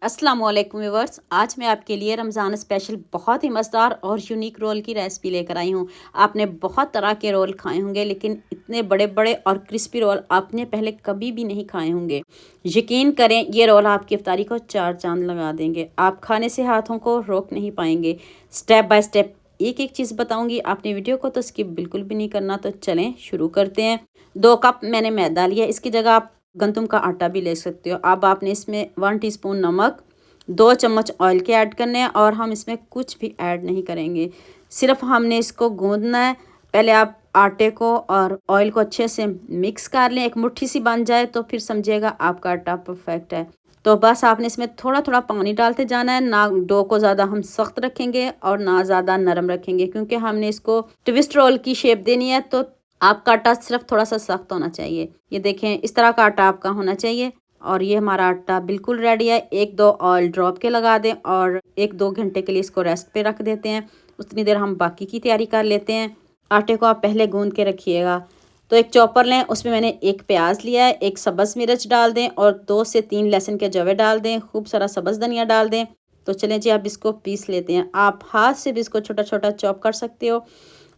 अस्सलाम वालेकुम व्यूअर्स। आज मैं आपके लिए रमज़ान स्पेशल बहुत ही मज़ेदार और यूनिक रोल की रेसिपी लेकर आई हूँ। आपने बहुत तरह के रोल खाए होंगे लेकिन इतने बड़े बड़े और क्रिस्पी रोल आपने पहले कभी भी नहीं खाए होंगे। यकीन करें, ये रोल आपकी इफ्तारी को चार चांद लगा देंगे। आप खाने से हाथों को रोक नहीं पाएंगे। स्टेप बाय स्टेप एक एक चीज़ बताऊंगी। आपने वीडियो को तो स्किप बिल्कुल भी नहीं करना। तो चलें शुरू करते हैं। 2 कप मैंने मैदा लिया। इसकी जगह आप गंदम का आटा भी ले सकते हो। अब आपने इसमें 1 टीस्पून नमक, 2 चम्मच ऑयल के ऐड करने हैं और हम इसमें कुछ भी ऐड नहीं करेंगे। सिर्फ हमने इसको गूंदना है। पहले आप आटे को और ऑयल को अच्छे से मिक्स कर लें। एक मुट्ठी सी बन जाए तो फिर समझिएगा आपका आटा परफेक्ट है। तो बस आपने इसमें थोड़ा थोड़ा पानी डालते जाना है। ना डो को ज़्यादा हम सख्त रखेंगे और ना ज़्यादा नरम रखेंगे, क्योंकि हमने इसको ट्विस्ट रोल की शेप देनी है। तो आपका आटा सिर्फ थोड़ा सा सख्त होना चाहिए। ये देखें, इस तरह का आटा आपका होना चाहिए। और ये हमारा आटा बिल्कुल रेडी है। 1-2 ऑयल ड्रॉप के लगा दें और 1-2 घंटे के लिए इसको रेस्ट पे रख देते हैं। उतनी देर हम बाकी की तैयारी कर लेते हैं। आटे को आप पहले गूंद के रखिएगा। तो एक चॉपर लें, उसमें मैंने 1 प्याज लिया है, 1 सब्ज़ मिर्च डाल दें और 2 से 3 लहसुन के जवे डाल दें। खूब सारा सब्ज़ धनिया डाल दें। तो चलें जी, आप इसको पीस लेते हैं। आप हाथ से भी इसको छोटा छोटा चॉप कर सकते हो,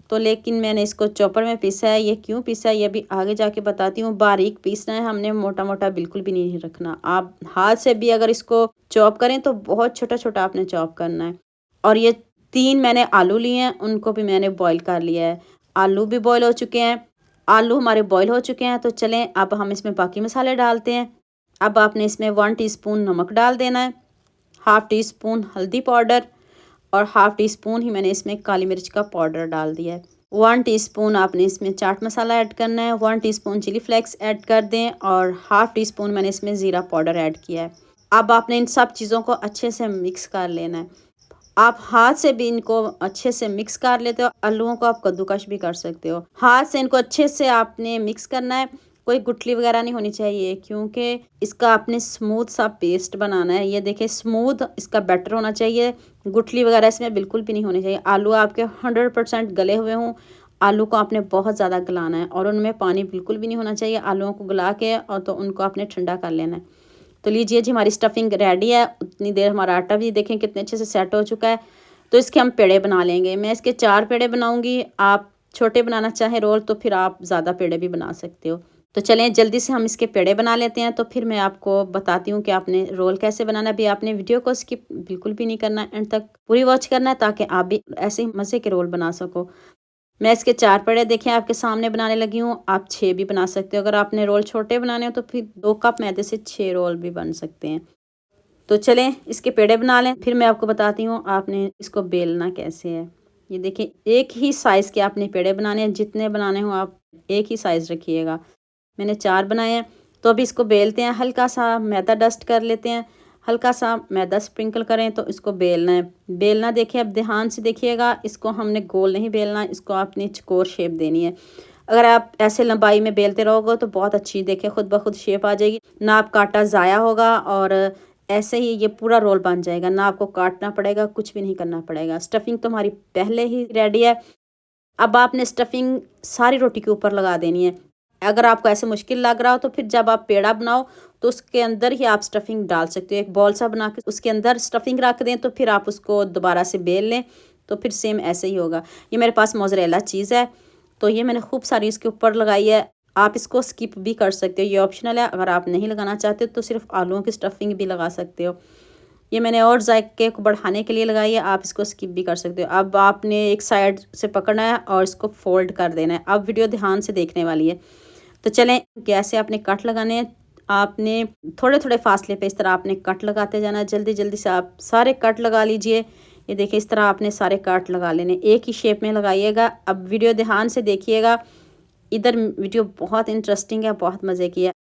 तो लेकिन मैंने इसको चॉपर में पीसा है। ये क्यों पीसा है ये भी आगे जाके बताती हूँ। बारीक पीसना है हमने, मोटा मोटा बिल्कुल भी नहीं रखना। आप हाथ से भी अगर इसको चॉप करें तो बहुत छोटा छोटा आपने चॉप करना है। और ये 3 मैंने आलू लिए हैं, उनको भी मैंने बॉईल कर लिया है। आलू भी बॉईल हो चुके हैं। आलू हमारे बॉईल हो चुके हैं। तो चलें अब हम इसमें बाकी मसाले डालते हैं। अब आपने इसमें 1 टीस्पून नमक डाल देना है, 1/2 टीस्पून हल्दी पाउडर और 1/2 टीस्पून ही मैंने इसमें काली मिर्च का पाउडर डाल दिया है। 1 टीस्पून आपने इसमें चाट मसाला ऐड करना है। 1 टीस्पून चिली फ्लेक्स ऐड कर दें और 1/2 टीस्पून मैंने इसमें ज़ीरा पाउडर ऐड किया है। अब आपने इन सब चीज़ों को अच्छे से मिक्स कर लेना है। आप हाथ से भी इनको अच्छे से मिक्स कर लेते हो। आलूओं को आप कद्दूकश भी कर सकते हो। हाथ से इनको अच्छे से आपने मिक्स करना है। कोई गुठली वगैरह नहीं होनी चाहिए, क्योंकि इसका आपने स्मूथ सा पेस्ट बनाना है। ये देखिए, स्मूथ इसका बैटर होना चाहिए। गुठली वगैरह इसमें बिल्कुल भी नहीं होनी चाहिए। आलू आपके 100% गले हुए हों। आलू को आपने बहुत ज़्यादा गलाना है और उनमें पानी बिल्कुल भी नहीं होना चाहिए। आलूओं को गला के और तो उनको आपने ठंडा कर लेना है। तो लीजिए जी, हमारी स्टफिंग रेडी है। उतनी देर हमारा आटा भी देखें कितने अच्छे से सेट हो चुका है। तो इसके हम पेड़े बना लेंगे। मैं इसके 4 पेड़े बनाऊंगी। आप छोटे बनाना चाहें रोल तो फिर आप ज़्यादा पेड़े भी बना सकते हो। तो चलें जल्दी से हम इसके पेड़े बना लेते हैं। तो फिर मैं आपको बताती हूँ कि आपने रोल कैसे बनाना है। भी आपने वीडियो को स्किप बिल्कुल भी नहीं करना, एंड तक पूरी वॉच करना है, ताकि आप भी ऐसे ही मज़े के रोल बना सको। मैं इसके 4 पेड़े देखें आपके सामने बनाने लगी हूँ। आप 6 भी बना सकते हो। अगर आपने रोल छोटे बनाने हो तो फिर 2 कप मैदे से 6 रोल भी बन सकते हैं। तो चलें इसके पेड़े बना लें, फिर मैं आपको बताती हूँ आपने इसको बेलना कैसे है। ये देखिए, एक ही साइज़ के आपने पेड़े बनाने हैं। जितने बनाने हो आप एक ही साइज़ रखिएगा। मैंने 4 बनाए हैं। तो अभी इसको बेलते हैं। हल्का सा मैदा डस्ट कर लेते हैं। हल्का सा मैदा स्प्रिंकल करें तो इसको बेलना है। बेलना देखिए, अब ध्यान से देखिएगा। इसको हमने गोल नहीं बेलना, इसको आपने चौकोर शेप देनी है। अगर आप ऐसे लंबाई में बेलते रहोगे तो बहुत अच्छी देखिए खुद ब खुद शेप आ जाएगी। ना आपका आटा ज़ाया होगा और ऐसे ही ये पूरा रोल बन जाएगा। ना आपको काटना पड़ेगा, कुछ भी नहीं करना पड़ेगा। स्टफिंग तो हमारी पहले ही रेडी है। अब आपने स्टफिंग सारी रोटी के ऊपर लगा देनी है। अगर आपको ऐसे मुश्किल लग रहा हो तो फिर जब आप पेड़ा बनाओ तो उसके अंदर ही आप स्टफिंग डाल सकते हो। एक बॉल सा बना के उसके अंदर स्टफिंग रख दें, तो फिर आप उसको दोबारा से बेल लें तो फिर सेम ऐसे ही होगा। ये मेरे पास मोज़रेला चीज़ है, तो ये मैंने खूब सारी इसके ऊपर लगाई है। आप इसको स्किप भी कर सकते हो, ये ऑप्शनल है। अगर आप नहीं लगाना चाहते तो सिर्फ आलूओं की स्टफिंग भी लगा सकते हो। ये मैंने और जायके को बढ़ाने के लिए लगाई है। आप इसको स्किप भी कर सकते हो। अब आपने एक साइड से पकड़ना है और इसको फोल्ड कर देना है। अब वीडियो ध्यान से देखने वाली है। तो चलें, कैसे आपने कट लगाने हैं। आपने थोड़े थोड़े फासले पे इस तरह आपने कट लगाते जाना है। जल्दी जल्दी से आप सारे कट लगा लीजिए। ये देखिए, इस तरह आपने सारे कट लगा लेने, एक ही शेप में लगाइएगा। अब वीडियो ध्यान से देखिएगा। इधर वीडियो बहुत इंटरेस्टिंग है, बहुत मज़े की है।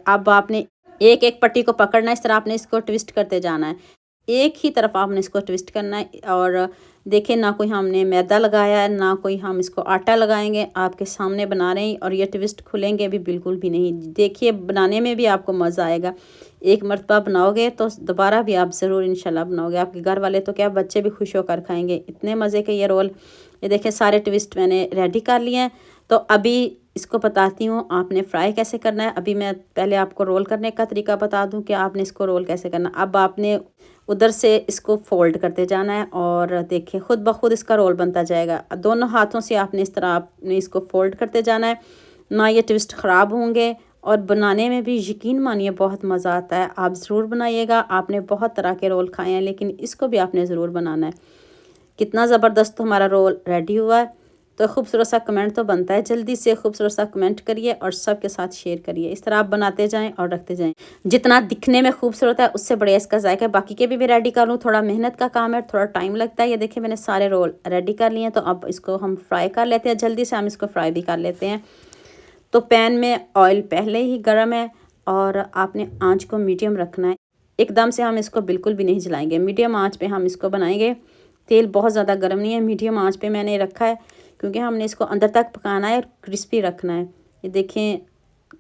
अब आपने एक एक पट्टी को पकड़ना है। इस तरह आपने इसको ट्विस्ट करते जाना है। एक ही तरफ आपने इसको ट्विस्ट करना है। और देखिए, ना कोई हमने मैदा लगाया है, ना कोई हम इसको आटा लगाएंगे। आपके सामने बना रहे हैं और ये ट्विस्ट खुलेंगे भी बिल्कुल भी नहीं। देखिए, बनाने में भी आपको मज़ा आएगा। एक मरतबा बनाओगे तो दोबारा भी आप ज़रूर इंशाल्लाह बनाओगे। आपके घर वाले तो क्या, बच्चे भी खुश होकर खाएंगे। इतने मज़े के ये रोल। ये देखिए, सारे ट्विस्ट मैंने रेडी कर लिए हैं। तो अभी इसको बताती हूँ आपने फ्राई कैसे करना है। अभी मैं पहले आपको रोल करने का तरीका बता दूँ कि आपने इसको रोल कैसे करना। अब आपने उधर से इसको फोल्ड करते जाना है और देखिए खुद ब खुद इसका रोल बनता जाएगा। दोनों हाथों से आपने इस तरह आपने इसको फोल्ड करते जाना है, ना ये ट्विस्ट ख़राब होंगे और बनाने में भी यकीन मानिए बहुत मज़ा आता है। आप ज़रूर बनाइएगा। आपने बहुत तरह के रोल खाए हैं लेकिन इसको भी आपने ज़रूर बनाना है। कितना ज़बरदस्त हमारा रोल रेडी हुआ है। तो खूबसूरत सा कमेंट तो बनता है, जल्दी से खूबसूरत सा कमेंट करिए और सबके साथ शेयर करिए। इस तरह आप बनाते जाएं और रखते जाएं। जितना दिखने में खूबसूरत है उससे बढ़िया इसका जायका है। बाकी के भी मैं रेडी कर लूँ, थोड़ा मेहनत का काम है, थोड़ा टाइम लगता है। ये देखिए मैंने सारे रोल रेडी कर लिए हैं। तो अब इसको हम फ्राई कर लेते हैं, जल्दी से हम इसको फ्राई भी कर लेते हैं। तो पैन में ऑयल पहले ही गर्म है और आपने आँच को मीडियम रखना है। एकदम से हम इसको बिल्कुल भी नहीं जलाएंगे, मीडियम आँच पे हम इसको बनाएंगे। तेल बहुत ज़्यादा गर्म नहीं है, मीडियम आंच पे मैंने रखा है क्योंकि हमने इसको अंदर तक पकाना है और क्रिस्पी रखना है। ये देखें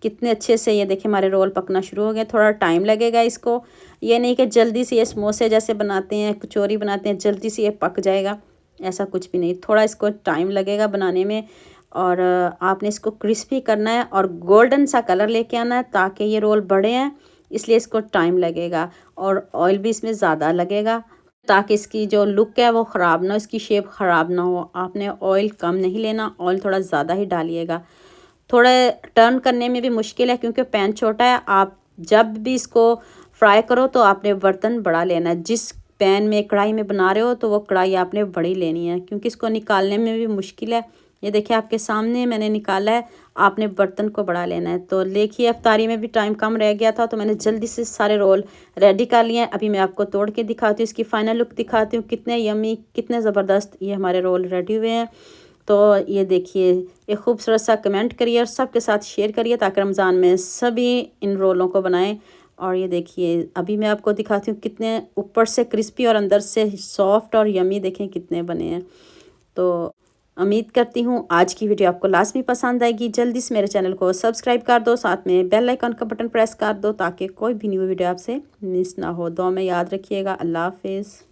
कितने अच्छे से, ये देखें हमारे रोल पकना शुरू हो गए। थोड़ा टाइम लगेगा इसको, ये नहीं कि जल्दी से ये समोसे जैसे बनाते हैं, कचौरी बनाते हैं, जल्दी से ये पक जाएगा, ऐसा कुछ भी नहीं। थोड़ा इसको टाइम लगेगा बनाने में और आपने इसको क्रिस्पी करना है और गोल्डन सा कलर लेके आना है ताकि ये रोल बड़े हैं, इसलिए इसको टाइम लगेगा और ऑयल भी इसमें ज़्यादा लगेगा ताकि इसकी जो लुक है वो ख़राब ना हो, इसकी शेप ख़राब ना हो। आपने ऑयल कम नहीं लेना, ऑयल थोड़ा ज़्यादा ही डालिएगा। थोड़ा टर्न करने में भी मुश्किल है क्योंकि पैन छोटा है। आप जब भी इसको फ्राई करो तो आपने बर्तन बड़ा लेना है। जिस पैन में कढ़ाई में बना रहे हो तो वो कढ़ाई आपने बड़ी लेनी है क्योंकि इसको निकालने में भी मुश्किल है। ये देखिए आपके सामने मैंने निकाला है, आपने बर्तन को बढ़ा लेना है। तो देखिए अफ्तारी में भी टाइम कम रह गया था तो मैंने जल्दी से सारे रोल रेडी कर लिए हैं। अभी मैं आपको तोड़ के दिखाती हूँ, इसकी फाइनल लुक दिखाती हूँ। कितने यम्मी, कितने ज़बरदस्त ये हमारे रोल रेडी हुए हैं। तो ये देखिए, ये खूबसूरत सा कमेंट करिए और सबके साथ शेयर करिए ताकि रमज़ान में सभी इन रोलों को बनाएं। और ये देखिए अभी मैं आपको दिखाती हूँ कितने ऊपर से क्रिस्पी और अंदर से सॉफ्ट और यम्मी, देखें कितने बने हैं। तो उम्मीद करती हूँ आज की वीडियो आपको लाजमी पसंद आएगी। जल्दी से मेरे चैनल को सब्सक्राइब कर दो, साथ में बेल आइकन का बटन प्रेस कर दो ताकि कोई भी न्यू वीडियो आपसे मिस ना हो। दुआ में याद रखिएगा। अल्लाह हाफिज़।